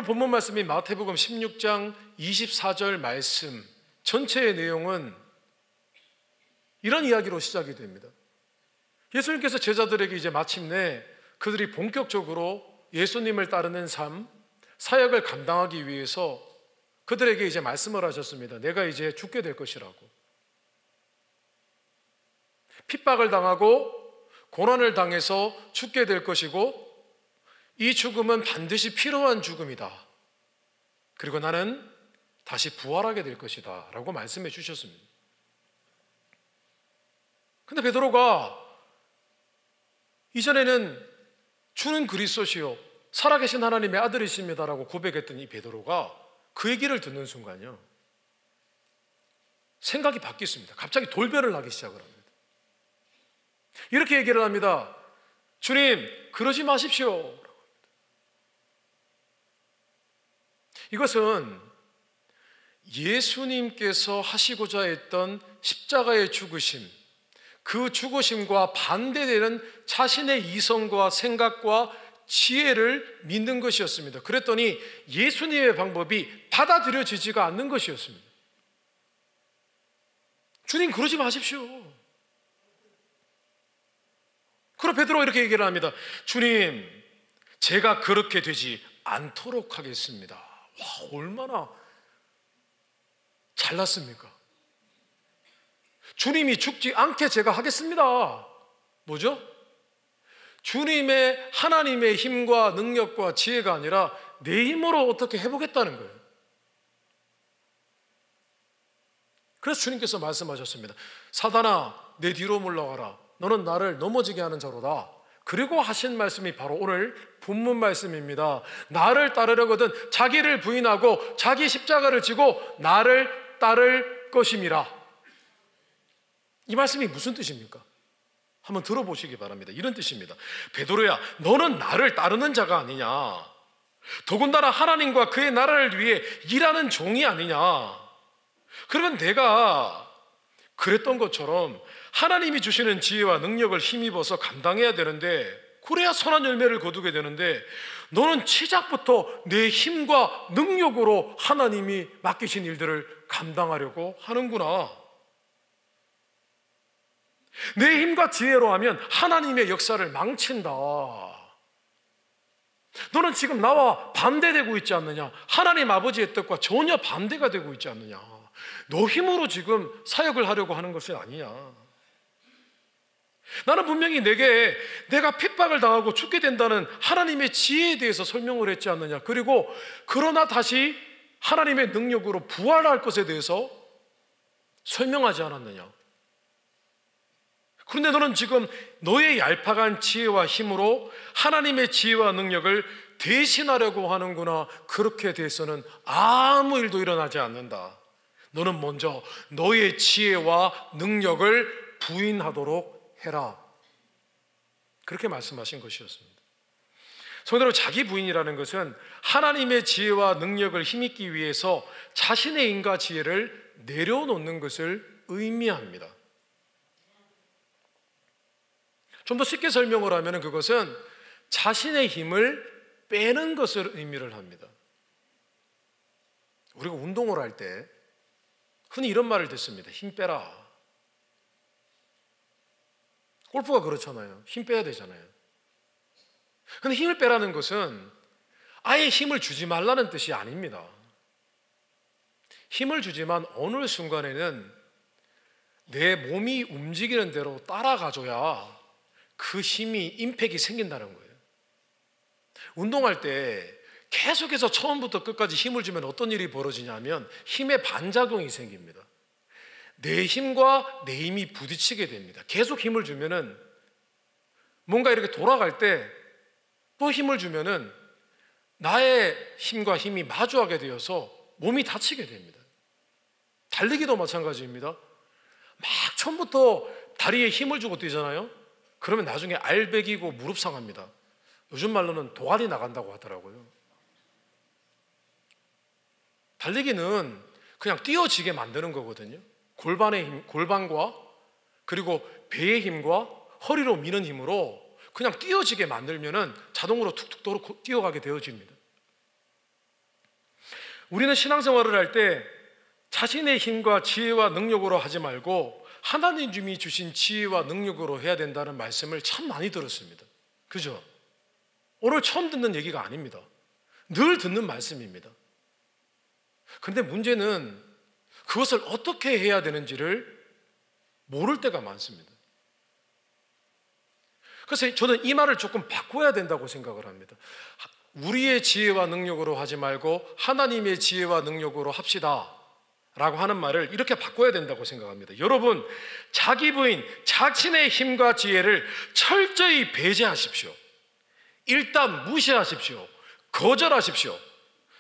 오늘 본문 말씀인 마태복음 16장 24절 말씀 전체의 내용은 이런 이야기로 시작이 됩니다. 예수님께서 제자들에게 이제 마침내 그들이 본격적으로 예수님을 따르는 삶, 사역을 감당하기 위해서 그들에게 이제 말씀을 하셨습니다. 내가 이제 죽게 될 것이라고. 핍박을 당하고 고난을 당해서 죽게 될 것이고, 이 죽음은 반드시 필요한 죽음이다. 그리고 나는 다시 부활하게 될 것이다 라고 말씀해 주셨습니다. 근데 베드로가 이전에는 주는 그리스도시요 살아계신 하나님의 아들이십니다라고 고백했던 이 베드로가 그 얘기를 듣는 순간요, 생각이 바뀌었습니다. 갑자기 돌변을 하기 시작을 합니다. 이렇게 얘기를 합니다. 주님, 그러지 마십시오. 이것은 예수님께서 하시고자 했던 십자가의 죽으심, 그 죽으심과 반대되는 자신의 이성과 생각과 지혜를 믿는 것이었습니다. 그랬더니 예수님의 방법이 받아들여지지가 않는 것이었습니다. 주님, 그러지 마십시오. 그럼 베드로가 이렇게 얘기를 합니다. 주님, 제가 그렇게 되지 않도록 하겠습니다. 와, 얼마나 잘났습니까? 주님이 죽지 않게 제가 하겠습니다. 뭐죠? 주님의, 하나님의 힘과 능력과 지혜가 아니라 내 힘으로 어떻게 해보겠다는 거예요. 그래서 주님께서 말씀하셨습니다. 사단아, 내 뒤로 물러가라. 너는 나를 넘어지게 하는 자로다. 그리고 하신 말씀이 바로 오늘 본문 말씀입니다. 나를 따르려거든 자기를 부인하고 자기 십자가를 지고 나를 따를 것임이라. 이 말씀이 무슨 뜻입니까? 한번 들어보시기 바랍니다. 이런 뜻입니다. 베드로야, 너는 나를 따르는 자가 아니냐? 더군다나 하나님과 그의 나라를 위해 일하는 종이 아니냐? 그러면 내가 그랬던 것처럼 하나님이 주시는 지혜와 능력을 힘입어서 감당해야 되는데, 그래야 선한 열매를 거두게 되는데, 너는 시작부터 내 힘과 능력으로 하나님이 맡기신 일들을 감당하려고 하는구나. 내 힘과 지혜로 하면 하나님의 역사를 망친다. 너는 지금 나와 반대되고 있지 않느냐? 하나님 아버지의 뜻과 전혀 반대가 되고 있지 않느냐? 너 힘으로 지금 사역을 하려고 하는 것이 아니냐? 나는 분명히 내게 내가 핍박을 당하고 죽게 된다는 하나님의 지혜에 대해서 설명을 했지 않느냐? 그리고 그러나 다시 하나님의 능력으로 부활할 것에 대해서 설명하지 않았느냐? 그런데 너는 지금 너의 얄팍한 지혜와 힘으로 하나님의 지혜와 능력을 대신하려고 하는구나. 그렇게 돼서는 아무 일도 일어나지 않는다. 너는 먼저 너의 지혜와 능력을 부인하도록 해라. 그렇게 말씀하신 것이었습니다. 성도로, 자기 부인이라는 것은 하나님의 지혜와 능력을 힘입기 위해서 자신의 힘과 지혜를 내려놓는 것을 의미합니다. 좀 더 쉽게 설명을 하면 그것은 자신의 힘을 빼는 것을 의미를 합니다. 우리가 운동을 할 때 흔히 이런 말을 듣습니다. 힘 빼라. 골프가 그렇잖아요. 힘 빼야 되잖아요. 근데 힘을 빼라는 것은 아예 힘을 주지 말라는 뜻이 아닙니다. 힘을 주지만 어느 순간에는 내 몸이 움직이는 대로 따라가줘야 그 힘이, 임팩이 생긴다는 거예요. 운동할 때 계속해서 처음부터 끝까지 힘을 주면 어떤 일이 벌어지냐면 힘의 반작용이 생깁니다. 내 힘과 내 힘이 부딪히게 됩니다. 계속 힘을 주면은 뭔가 이렇게 돌아갈 때 또 힘을 주면은 나의 힘과 힘이 마주하게 되어서 몸이 다치게 됩니다. 달리기도 마찬가지입니다. 막 처음부터 다리에 힘을 주고 뛰잖아요. 그러면 나중에 알배기고 무릎 상합니다. 요즘 말로는 도가니 나간다고 하더라고요. 달리기는 그냥 뛰어지게 만드는 거거든요. 골반의 힘, 골반과 그리고 배의 힘과 허리로 미는 힘으로 그냥 뛰어지게 만들면은 자동으로 툭툭 뛰어가게 되어집니다. 우리는 신앙생활을 할 때 자신의 힘과 지혜와 능력으로 하지 말고 하나님이 주신 지혜와 능력으로 해야 된다는 말씀을 참 많이 들었습니다. 그죠? 오늘 처음 듣는 얘기가 아닙니다. 늘 듣는 말씀입니다. 그런데 문제는 그것을 어떻게 해야 되는지를 모를 때가 많습니다. 그래서 저는 이 말을 조금 바꿔야 된다고 생각을 합니다. 우리의 지혜와 능력으로 하지 말고 하나님의 지혜와 능력으로 합시다 라고 하는 말을 이렇게 바꿔야 된다고 생각합니다. 여러분, 자기 부인, 자신의 힘과 지혜를 철저히 배제하십시오. 일단 무시하십시오. 거절하십시오.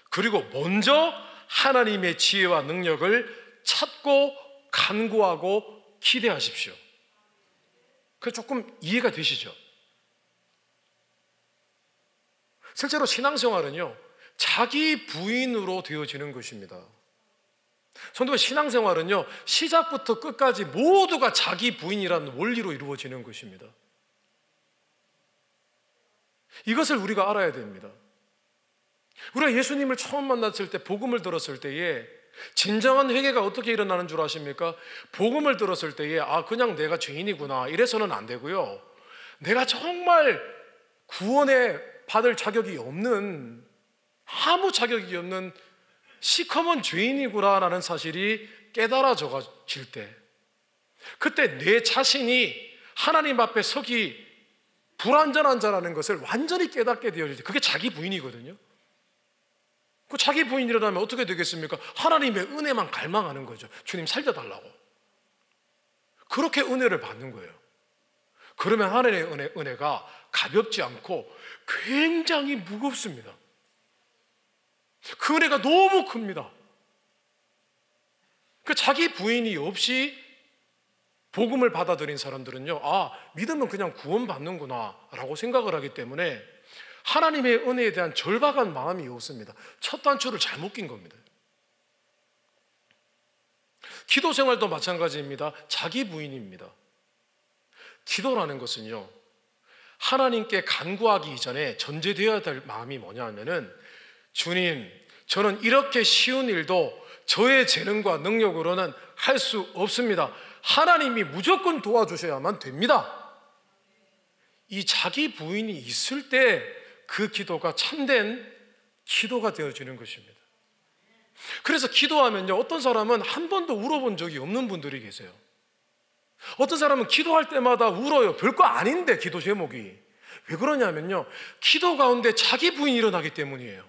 그리고 먼저 하나님의 지혜와 능력을 찾고 간구하고 기대하십시오. 그게 조금 이해가 되시죠? 실제로 신앙생활은요, 자기 부인으로 되어지는 것입니다. 성도님, 신앙생활은요, 시작부터 끝까지 모두가 자기 부인이라는 원리로 이루어지는 것입니다. 이것을 우리가 알아야 됩니다. 우리가 예수님을 처음 만났을 때, 복음을 들었을 때에 진정한 회개가 어떻게 일어나는 줄 아십니까? 복음을 들었을 때에 그냥 내가 죄인이구나 이래서는 안 되고요, 내가 정말 구원에 받을 자격이 없는, 아무 자격이 없는 시커먼 죄인이구나라는 사실이 깨달아질 때, 그때 내 자신이 하나님 앞에 서기 불완전한 자라는 것을 완전히 깨닫게 되어질 때, 그게 자기 부인이거든요. 그 자기 부인이라면 어떻게 되겠습니까? 하나님의 은혜만 갈망하는 거죠. 주님 살려달라고. 그렇게 은혜를 받는 거예요. 그러면 하나님의 은혜가 가볍지 않고 굉장히 무겁습니다. 그 은혜가 너무 큽니다. 그 자기 부인이 없이 복음을 받아들인 사람들은요, 믿으면 그냥 구원받는구나 라고 생각을 하기 때문에 하나님의 은혜에 대한 절박한 마음이 없습니다. 첫 단추를 잘못 낀 겁니다. 기도 생활도 마찬가지입니다. 자기 부인입니다. 기도라는 것은요, 하나님께 간구하기 이전에 전제되어야 될 마음이 뭐냐 하면은, 주님, 저는 이렇게 쉬운 일도 저의 재능과 능력으로는 할 수 없습니다. 하나님이 무조건 도와주셔야만 됩니다. 이 자기 부인이 있을 때 그 기도가 참된 기도가 되어지는 것입니다. 그래서 기도하면요, 어떤 사람은 한 번도 울어본 적이 없는 분들이 계세요. 어떤 사람은 기도할 때마다 울어요. 별거 아닌데 기도 제목이. 왜 그러냐면요, 기도 가운데 자기 부인이 일어나기 때문이에요.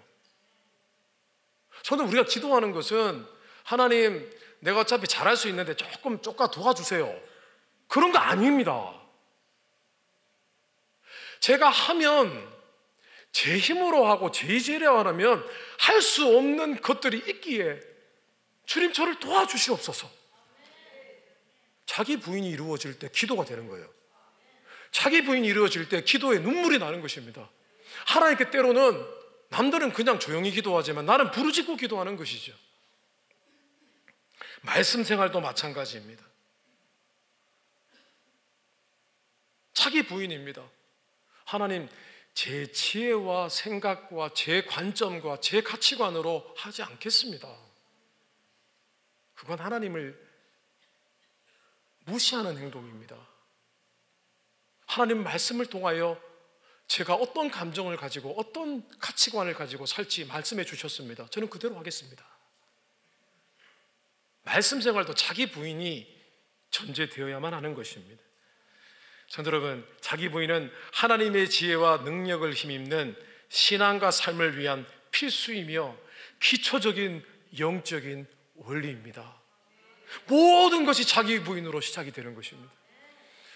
저는 우리가 기도하는 것은, 하나님 내가 어차피 잘할 수 있는데 조금 도와주세요, 그런 거 아닙니다. 제가 하면 제 힘으로 하고 제 의지로 하면 할 수 없는 것들이 있기에 주님 저를 도와주시옵소서. 자기 부인이 이루어질 때 기도가 되는 거예요. 자기 부인이 이루어질 때 기도에 눈물이 나는 것입니다. 하나님께 때로는 남들은 그냥 조용히 기도하지만 나는 부르짖고 기도하는 것이죠. 말씀 생활도 마찬가지입니다. 자기 부인입니다. 하나님, 제 지혜와 생각과 제 관점과 제 가치관으로 하지 않겠습니다. 그건 하나님을 무시하는 행동입니다. 하나님 말씀을 통하여 제가 어떤 감정을 가지고 어떤 가치관을 가지고 살지 말씀해 주셨습니다. 저는 그대로 하겠습니다. 말씀 생활도 자기 부인이 전제되어야만 하는 것입니다. 성도 여러분, 자기 부인은 하나님의 지혜와 능력을 힘입는 신앙과 삶을 위한 필수이며 기초적인 영적인 원리입니다. 모든 것이 자기 부인으로 시작이 되는 것입니다.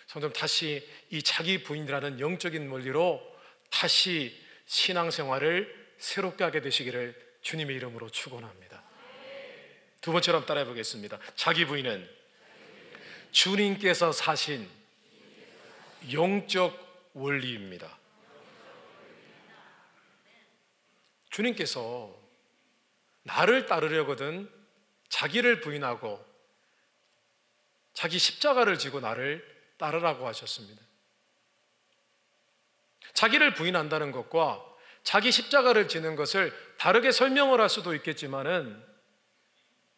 성도 여러분, 다시 이 자기 부인이라는 영적인 원리로 다시 신앙생활을 새롭게 하게 되시기를 주님의 이름으로 축원합니다. 두 번째로 한번 따라해 보겠습니다. 자기 부인은 주님께서 사신 영적 원리입니다. 주님께서 나를 따르려거든 자기를 부인하고 자기 십자가를 지고 나를 따르라고 하셨습니다. 자기를 부인한다는 것과 자기 십자가를 지는 것을 다르게 설명을 할 수도 있겠지만은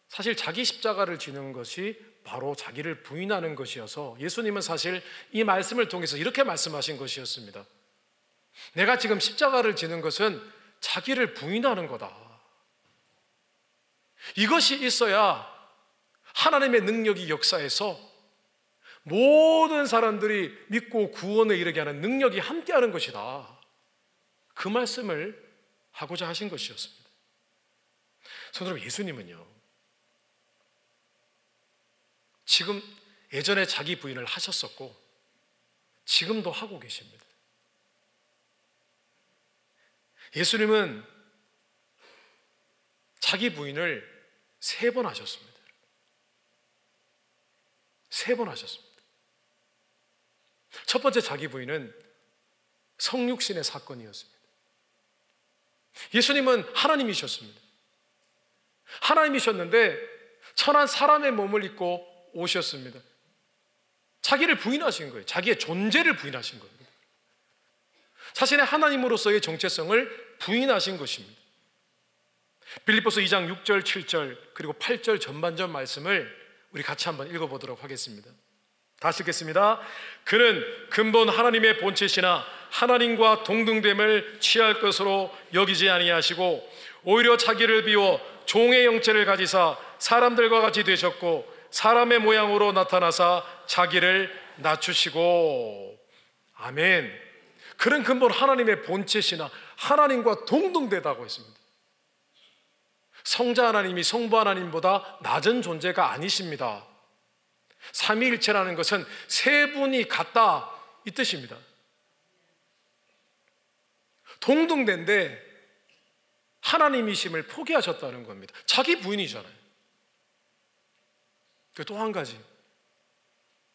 사실 자기 십자가를 지는 것이 바로 자기를 부인하는 것이어서 예수님은 사실 이 말씀을 통해서 이렇게 말씀하신 것이었습니다. 내가 지금 십자가를 지는 것은 자기를 부인하는 거다. 이것이 있어야 하나님의 능력이 역사해서 모든 사람들이 믿고 구원에 이르게 하는 능력이 함께하는 것이다. 그 말씀을 하고자 하신 것이었습니다. 성도 여러분, 예수님은요, 지금 예전에 자기 부인을 하셨었고 지금도 하고 계십니다. 예수님은 자기 부인을 3번 하셨습니다. 3번 하셨습니다. 첫 번째 자기 부인은 성육신의 사건이었습니다. 예수님은 하나님이셨습니다. 하나님이셨는데 천한 사람의 몸을 입고 오셨습니다. 자기를 부인하신 거예요. 자기의 존재를 부인하신 겁니다. 자신의 하나님으로서의 정체성을 부인하신 것입니다. 빌립보서 2장 6절, 7절 그리고 8절 전반전 말씀을 우리 같이 한번 읽어보도록 하겠습니다. 다시 읽겠습니다. 그는 근본 하나님의 본체시나 하나님과 동등됨을 취할 것으로 여기지 아니하시고 오히려 자기를 비워 종의 형체를 가지사 사람들과 같이 되셨고 사람의 모양으로 나타나사 자기를 낮추시고. 아멘. 그는 근본 하나님의 본체시나 하나님과 동등되다고 했습니다. 성자 하나님이 성부 하나님보다 낮은 존재가 아니십니다. 삼위일체라는 것은 3분이 같다 이 뜻입니다. 동등된데 하나님이심을 포기하셨다는 겁니다. 자기 부인이잖아요. 또 한 가지,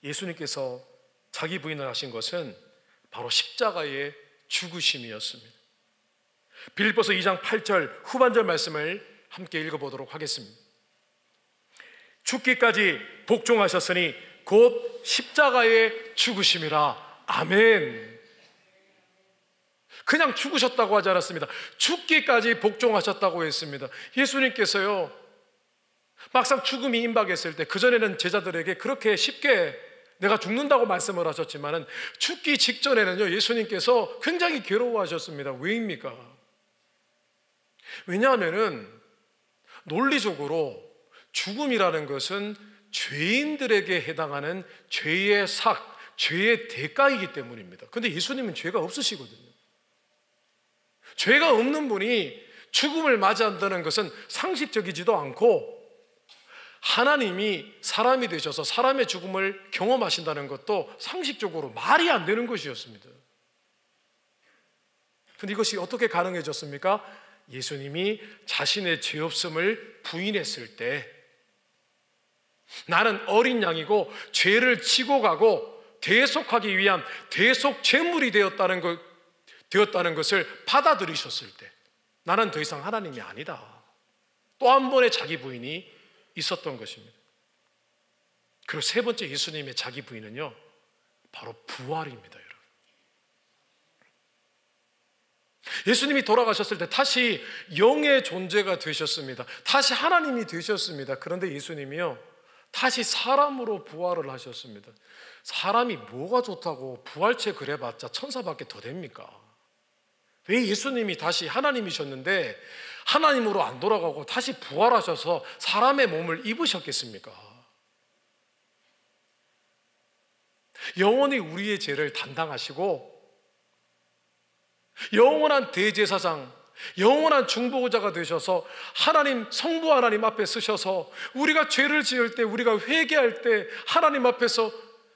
예수님께서 자기 부인을 하신 것은 바로 십자가의 죽으심이었습니다. 빌립보서 2장 8절 후반절 말씀을 함께 읽어보도록 하겠습니다. 죽기까지 복종하셨으니 곧 십자가의 죽으심이라. 아멘. 그냥 죽으셨다고 하지 않았습니다. 죽기까지 복종하셨다고 했습니다. 예수님께서요, 막상 죽음이 임박했을 때, 그전에는 제자들에게 그렇게 쉽게 내가 죽는다고 말씀을 하셨지만은 죽기 직전에는요, 예수님께서 굉장히 괴로워하셨습니다. 왜입니까? 왜냐하면은 논리적으로 죽음이라는 것은 죄인들에게 해당하는 죄의 삭, 죄의 대가이기 때문입니다. 근데 예수님은 죄가 없으시거든요. 죄가 없는 분이 죽음을 맞이한다는 것은 상식적이지도 않고, 하나님이 사람이 되셔서 사람의 죽음을 경험하신다는 것도 상식적으로 말이 안 되는 것이었습니다. 근데 이것이 어떻게 가능해졌습니까? 예수님이 자신의 죄 없음을 부인했을 때, 나는 어린 양이고 죄를 지고 가고 대속하기 위한 대속 제물이 되었다는 것을 받아들이셨을 때, 나는 더 이상 하나님이 아니다. 또 한 번의 자기 부인이 있었던 것입니다. 그리고 3번째 예수님의 자기 부인은요, 바로 부활입니다. 여러분, 예수님이 돌아가셨을 때 다시 영의 존재가 되셨습니다. 다시 하나님이 되셨습니다. 그런데 예수님이요, 다시 사람으로 부활을 하셨습니다. 사람이 뭐가 좋다고 부활체 그래봤자 천사밖에 더 됩니까? 왜 예수님이 다시 하나님이셨는데 하나님으로 안 돌아가고 다시 부활하셔서 사람의 몸을 입으셨겠습니까? 영원히 우리의 죄를 담당하시고 영원한 대제사장, 영원한 중보자가 되셔서 하나님, 성부 하나님 앞에 서셔서 우리가 죄를 지을 때, 우리가 회개할 때 하나님 앞에서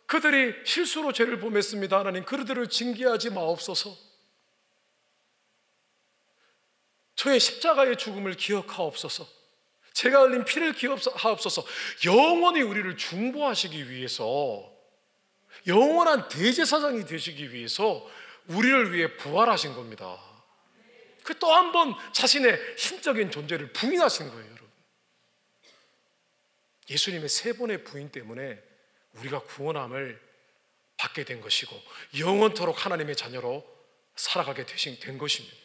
그들이 실수로 죄를 범했습니다. 하나님, 그들을 징계하지 마옵소서. 저의 십자가의 죽음을 기억하옵소서. 제가 흘린 피를 기억하옵소서. 영원히 우리를 중보하시기 위해서, 영원한 대제사장이 되시기 위해서 우리를 위해 부활하신 겁니다. 그 또 한 번 자신의 신적인 존재를 부인하신 거예요, 여러분. 예수님의 3번의 부인 때문에 우리가 구원함을 받게 된 것이고 영원토록 하나님의 자녀로 살아가게 된 것입니다.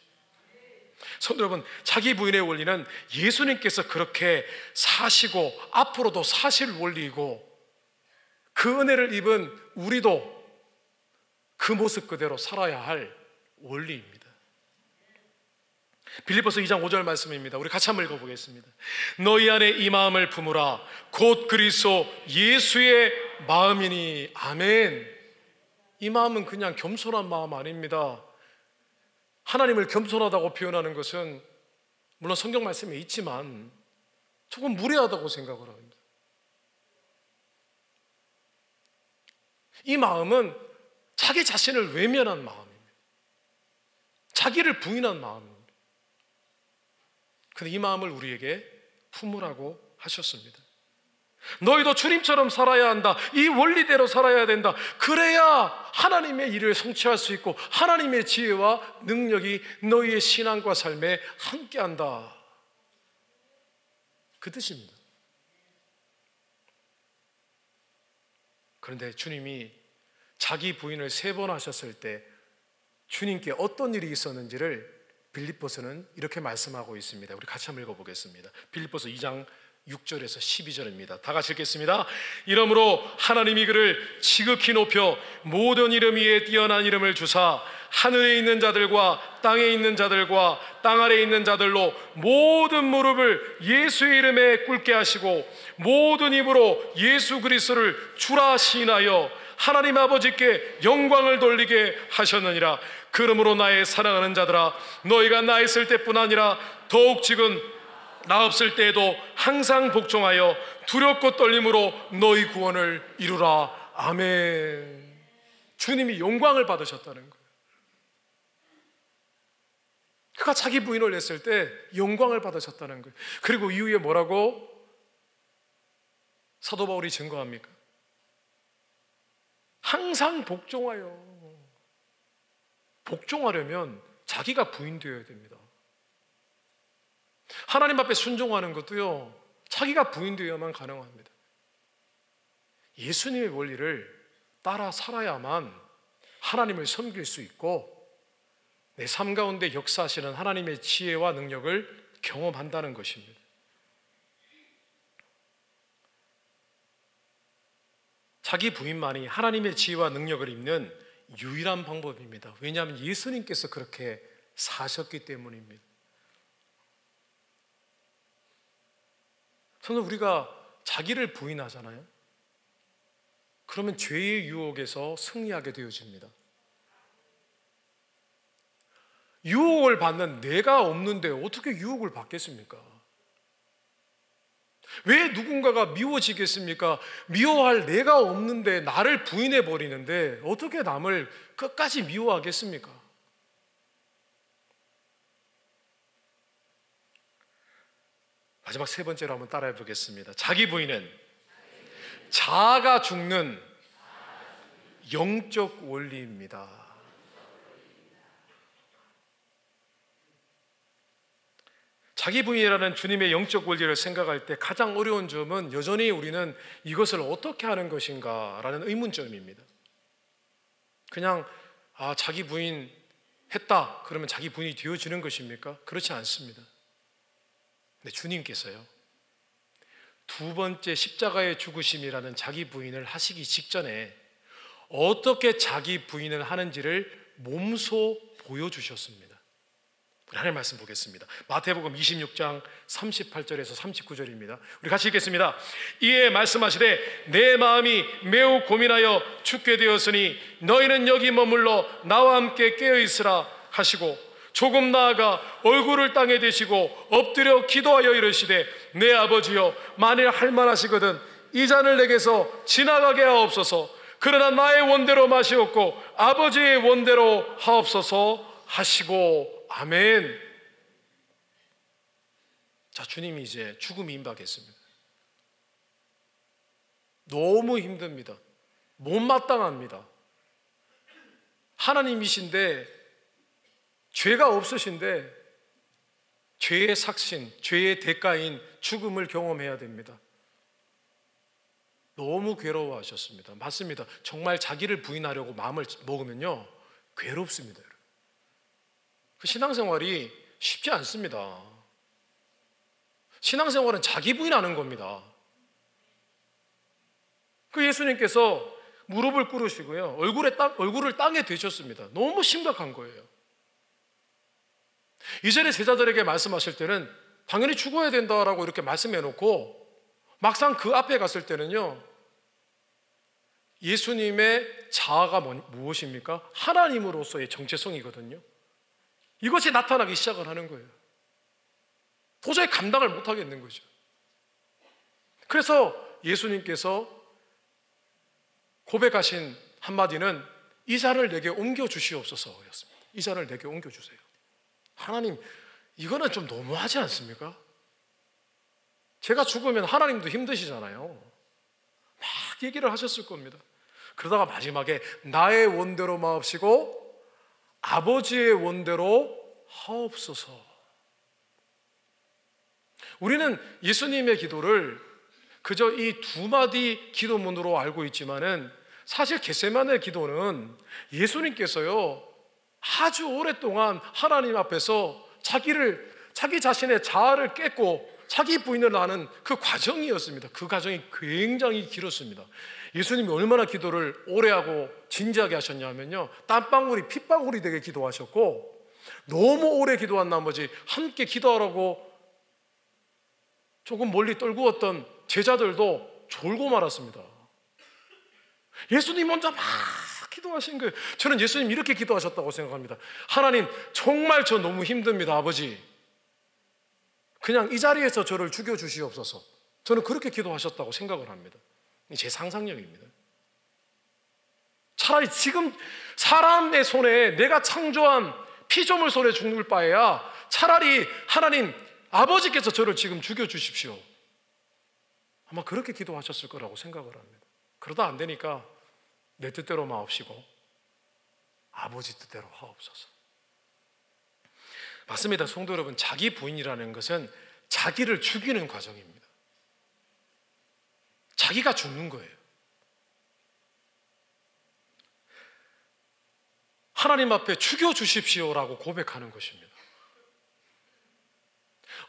성도 여러분, 자기 부인의 원리는 예수님께서 그렇게 사시고 앞으로도 사실 원리이고, 그 은혜를 입은 우리도 그 모습 그대로 살아야 할 원리입니다. 빌립보서 2장 5절 말씀입니다. 우리 같이 한번 읽어보겠습니다. 너희 안에 이 마음을 품으라. 곧 그리스도 예수의 마음이니. 아멘. 이 마음은 그냥 겸손한 마음 아닙니다. 하나님을 겸손하다고 표현하는 것은 물론 성경 말씀에 있지만 조금 무례하다고 생각을 합니다. 이 마음은 자기 자신을 외면한 마음입니다. 자기를 부인한 마음입니다. 그런데 이 마음을 우리에게 품으라고 하셨습니다. 너희도 주님처럼 살아야 한다. 이 원리대로 살아야 된다. 그래야 하나님의 일을 성취할 수 있고 하나님의 지혜와 능력이 너희의 신앙과 삶에 함께한다. 그 뜻입니다. 그런데 주님이 자기 부인을 3번 하셨을 때 주님께 어떤 일이 있었는지를 빌립보서는 이렇게 말씀하고 있습니다. 우리 같이 한번 읽어보겠습니다. 빌립보서 2장 6절에서 12절입니다. 다 같이 읽겠습니다. 이러므로 하나님이 그를 지극히 높여 모든 이름 위에 뛰어난 이름을 주사 하늘에 있는 자들과 땅에 있는 자들과 땅 아래에 있는 자들로 모든 무릎을 예수의 이름에 꿇게 하시고 모든 입으로 예수 그리스도를 주라 시인하여 하나님 아버지께 영광을 돌리게 하셨느니라. 그러므로 나의 사랑하는 자들아, 너희가 나 있을 때뿐 아니라 더욱 지금 나 없을 때에도 항상 복종하여 두렵고 떨림으로 너희 구원을 이루라. 아멘. 주님이 영광을 받으셨다는 거예요. 그가 자기 부인을 냈을 때 영광을 받으셨다는 거예요. 그리고 이후에 뭐라고 사도 바울이 증거합니까? 항상 복종하여. 복종하려면 자기가 부인되어야 됩니다. 하나님 앞에 순종하는 것도요, 자기가 부인되어야만 가능합니다. 예수님의 원리를 따라 살아야만 하나님을 섬길 수 있고 내 삶 가운데 역사하시는 하나님의 지혜와 능력을 경험한다는 것입니다. 자기 부인만이 하나님의 지혜와 능력을 입는 유일한 방법입니다. 왜냐하면 예수님께서 그렇게 사셨기 때문입니다. 저는 우리가 자기를 부인하잖아요. 그러면 죄의 유혹에서 승리하게 되어집니다. 유혹을 받는 내가 없는데 어떻게 유혹을 받겠습니까? 왜 누군가가 미워지겠습니까? 미워할 내가 없는데 나를 부인해 버리는데 어떻게 남을 끝까지 미워하겠습니까? 마지막 3번째로 한번 따라해 보겠습니다. 자기 부인은 자아가 죽는 영적 원리입니다. 자기 부인이라는 주님의 영적 원리를 생각할 때 가장 어려운 점은 여전히 우리는 이것을 어떻게 하는 것인가 라는 의문점입니다. 그냥 자기 부인 했다 그러면 자기 부인이 되어지는 것입니까? 그렇지 않습니다. 근데 주님께서요, 2번째 십자가의 죽으심이라는 자기 부인을 하시기 직전에 어떻게 자기 부인을 하는지를 몸소 보여주셨습니다. 하나님 말씀 보겠습니다. 마태복음 26장 38절에서 39절입니다. 우리 같이 읽겠습니다. 이에 말씀하시되 내 마음이 매우 고민하여 죽게 되었으니 너희는 여기 머물러 나와 함께 깨어있으라 하시고 조금 나아가 얼굴을 땅에 대시고 엎드려 기도하여 이르시되 내 아버지여 만일 할만하시거든 이 잔을 내게서 지나가게 하옵소서. 그러나 나의 원대로 마시옵고 아버지의 원대로 하옵소서 하시고 아멘. 자, 주님이 이제 죽음이 임박했습니다. 너무 힘듭니다. 못마땅합니다. 하나님이신데 죄가 없으신데 죄의 삭신, 죄의 대가인 죽음을 경험해야 됩니다. 너무 괴로워하셨습니다. 맞습니다. 정말 자기를 부인하려고 마음을 먹으면요 괴롭습니다. 그 신앙생활이 쉽지 않습니다. 신앙생활은 자기 부인하는 겁니다. 그 예수님께서 무릎을 꿇으시고요, 얼굴을 땅에 대셨습니다. 너무 심각한 거예요. 이전에 제자들에게 말씀하실 때는 당연히 죽어야 된다라고 이렇게 말씀해 놓고, 막상 그 앞에 갔을 때는요, 예수님의 자아가 무엇입니까? 하나님으로서의 정체성이거든요. 이것이 나타나기 시작을 하는 거예요. 도저히 감당을 못 하겠는 거죠. 그래서 예수님께서 고백하신 한마디는 이 잔을 내게 옮겨주시옵소서였습니다. 이 잔을 내게 옮겨주세요. 하나님, 이거는 좀 너무하지 않습니까? 제가 죽으면 하나님도 힘드시잖아요. 막 얘기를 하셨을 겁니다. 그러다가 마지막에 나의 원대로 마옵시고 아버지의 원대로 하옵소서. 우리는 예수님의 기도를 그저 이 두 마디 기도문으로 알고 있지만은, 사실 겟세마네 기도는 예수님께서요 아주 오랫동안 하나님 앞에서 자기 자신의 자아를 깼고 자기 부인을 하는 그 과정이었습니다. 그 과정이 굉장히 길었습니다. 예수님이 얼마나 기도를 오래 하고 진지하게 하셨냐면요, 땀방울이 핏방울이 되게 기도하셨고, 너무 오래 기도한 나머지 함께 기도하라고 조금 멀리 떨구었던 제자들도 졸고 말았습니다. 예수님 혼자 막 기도하신 거예요. 저는 예수님 이렇게 기도하셨다고 생각합니다. 하나님, 정말 저 너무 힘듭니다, 아버지. 그냥 이 자리에서 저를 죽여주시옵소서. 저는 그렇게 기도하셨다고 생각을 합니다. 제 상상력입니다. 차라리 지금 사람의 손에, 내가 창조한 피조물 손에 죽을 바에야 차라리 하나님 아버지께서 저를 지금 죽여주십시오. 아마 그렇게 기도하셨을 거라고 생각을 합니다. 그러다 안 되니까 내 뜻대로 마옵시고 아버지 뜻대로 하옵소서. 맞습니다. 성도 여러분, 자기 부인이라는 것은 자기를 죽이는 과정입니다. 자기가 죽는 거예요. 하나님 앞에 죽여주십시오라고 고백하는 것입니다.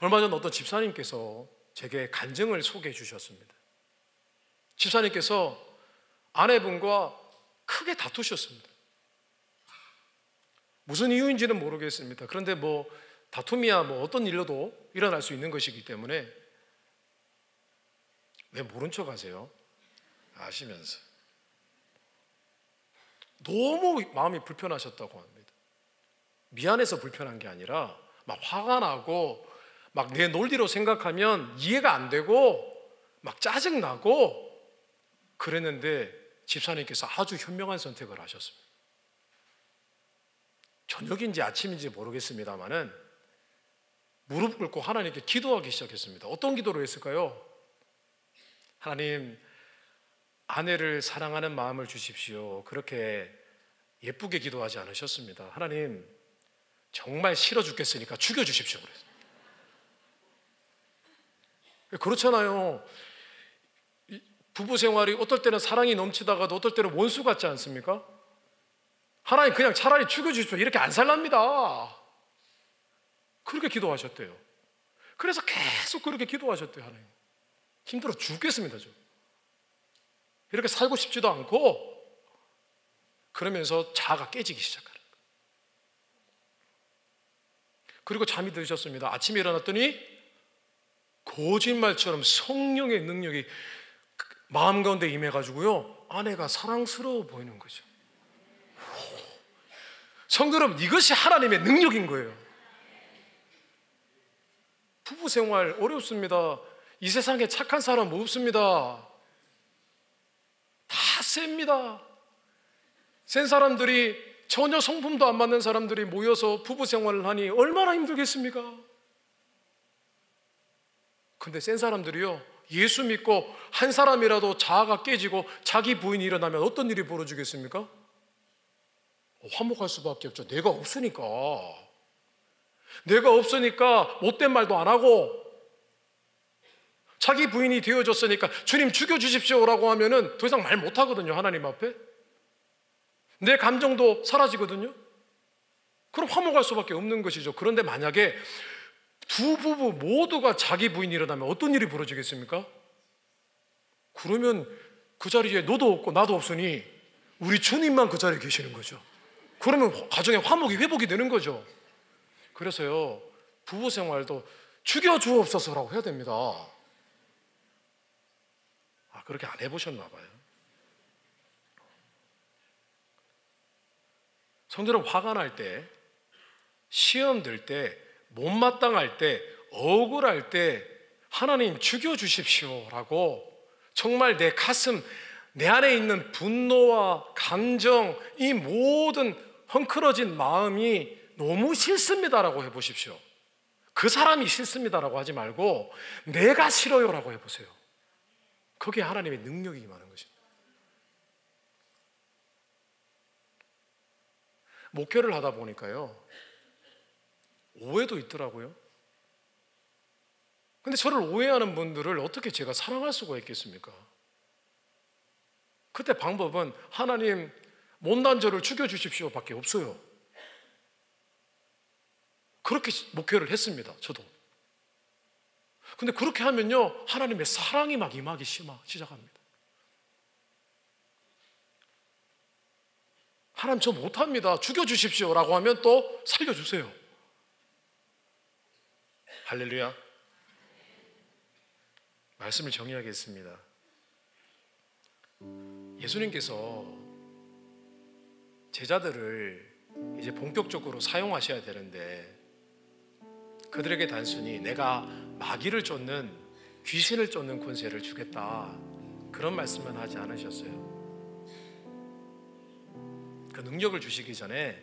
얼마 전 어떤 집사님께서 제게 간증을 소개해 주셨습니다. 집사님께서 아내분과 크게 다투셨습니다. 무슨 이유인지는 모르겠습니다. 그런데 다툼이야 어떤 일로도 일어날 수 있는 것이기 때문에 왜 모른 척 하세요? 아시면서. 너무 마음이 불편하셨다고 합니다. 미안해서 불편한 게 아니라 막 화가 나고 막 내 논리로 생각하면 이해가 안 되고 막 짜증나고 그랬는데 집사님께서 아주 현명한 선택을 하셨습니다. 저녁인지 아침인지 모르겠습니다만은 무릎 꿇고 하나님께 기도하기 시작했습니다. 어떤 기도를 했을까요? 하나님, 아내를 사랑하는 마음을 주십시오. 그렇게 예쁘게 기도하지 않으셨습니다. 하나님, 정말 싫어 죽겠으니까 죽여주십시오. 그랬어요. 그렇잖아요. 부부 생활이 어떨 때는 사랑이 넘치다가도 어떨 때는 원수 같지 않습니까? 하나님, 그냥 차라리 죽여주십시오. 이렇게 안 살랍니다. 그렇게 기도하셨대요. 그래서 계속 그렇게 기도하셨대요. 하나님, 힘들어 죽겠습니다. 저 이렇게 살고 싶지도 않고. 그러면서 자아가 깨지기 시작하는 거예요. 그리고 잠이 드셨습니다. 아침에 일어났더니 거짓말처럼 성령의 능력이 마음 가운데 임해가지고요, 아내가 사랑스러워 보이는 거죠. 성도 여러분, 이것이 하나님의 능력인 거예요. 부부 생활 어렵습니다. 이 세상에 착한 사람 없습니다. 다 셉니다. 센 사람들이, 전혀 성품도 안 맞는 사람들이 모여서 부부 생활을 하니 얼마나 힘들겠습니까? 근데 센 사람들이요, 예수 믿고 한 사람이라도 자아가 깨지고 자기 부인이 일어나면 어떤 일이 벌어지겠습니까? 화목할 수밖에 없죠. 내가 없으니까 못된 말도 안 하고, 자기 부인이 되어졌으니까 주님 죽여주십시오라고 하면은 더 이상 말 못하거든요. 하나님 앞에 내 감정도 사라지거든요. 그럼 화목할 수밖에 없는 것이죠. 그런데 만약에 두 부부 모두가 자기 부인이 일어나면 어떤 일이 벌어지겠습니까? 그러면 그 자리에 너도 없고 나도 없으니 우리 주님만 그 자리에 계시는 거죠. 그러면 가정의 화목이 회복이 되는 거죠. 그래서요, 부부 생활도 죽여주옵소서라고 해야 됩니다. 그렇게 안 해보셨나 봐요. 성도는 화가 날 때, 시험 들 때, 못마땅할 때, 억울할 때 하나님 죽여주십시오라고 정말 내 가슴, 내 안에 있는 분노와 감정, 이 모든 헝클어진 마음이 너무 싫습니다라고 해보십시오. 그 사람이 싫습니다라고 하지 말고 내가 싫어요라고 해보세요. 거기에 하나님의 능력이 임하는 것입니다. 목회를 하다 보니까요, 오해도 있더라고요. 근데 저를 오해하는 분들을 어떻게 제가 사랑할 수가 있겠습니까? 그때 방법은 하나님 못난 저를 죽여주십시오 밖에 없어요. 그렇게 목회를 했습니다. 저도. 근데 그렇게 하면요, 하나님의 사랑이 막 임하기 시작합니다. 하나님 저 못합니다, 죽여주십시오 라고 하면 또 살려주세요. 할렐루야. 말씀을 정리하겠습니다. 예수님께서 제자들을 이제 본격적으로 사용하셔야 되는데 그들에게 단순히 내가 마귀를 쫓는, 귀신을 쫓는 권세를 주겠다, 그런 말씀은 하지 않으셨어요. 그 능력을 주시기 전에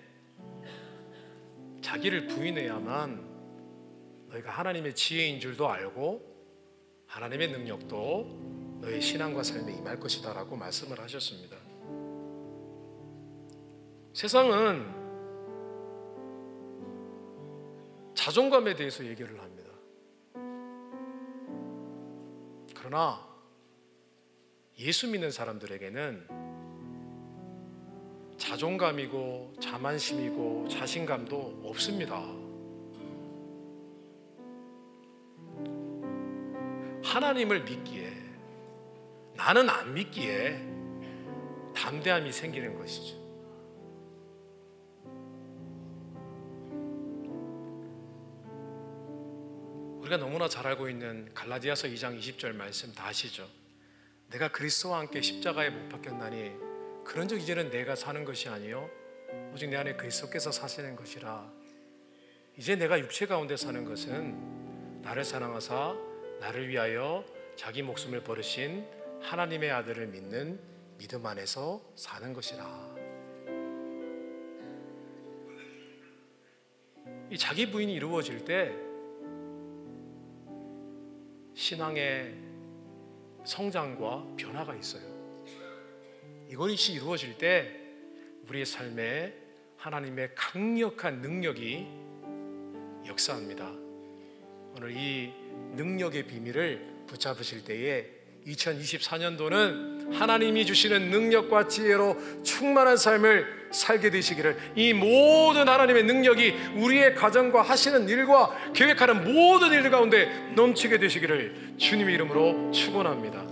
자기를 부인해야만 너희가 하나님의 지혜인 줄도 알고 하나님의 능력도 너희 신앙과 삶에 임할 것이다 라고 말씀을 하셨습니다. 세상은 자존감에 대해서 얘기를 합니다. 그러나 예수 믿는 사람들에게는 자존감이고 자만심이고 자신감도 없습니다. 하나님을 믿기에, 나는 안 믿기에 담대함이 생기는 것이죠. 우리가 너무나 잘 알고 있는 갈라디아서 2장 20절 말씀 다 아시죠? 내가 그리스도와 함께 십자가에 못 박혔나니 그런즉 이제는 내가 사는 것이 아니요 오직 내 안에 그리스도께서 사시는 것이라. 이제 내가 육체 가운데 사는 것은 나를 사랑하사 나를 위하여 자기 목숨을 버리신 하나님의 아들을 믿는 믿음 안에서 사는 것이라. 이 자기 부인이 이루어질 때 신앙의 성장과 변화가 있어요. 이것이 이루어질 때 우리의 삶에 하나님의 강력한 능력이 역사합니다. 오늘 이 능력의 비밀을 붙잡으실 때에 2024년도는 하나님이 주시는 능력과 지혜로 충만한 삶을 살게 되시기를, 이 모든 하나님의 능력이 우리의 가정과 하시는 일과 계획하는 모든 일 가운데 넘치게 되시기를 주님의 이름으로 축원합니다.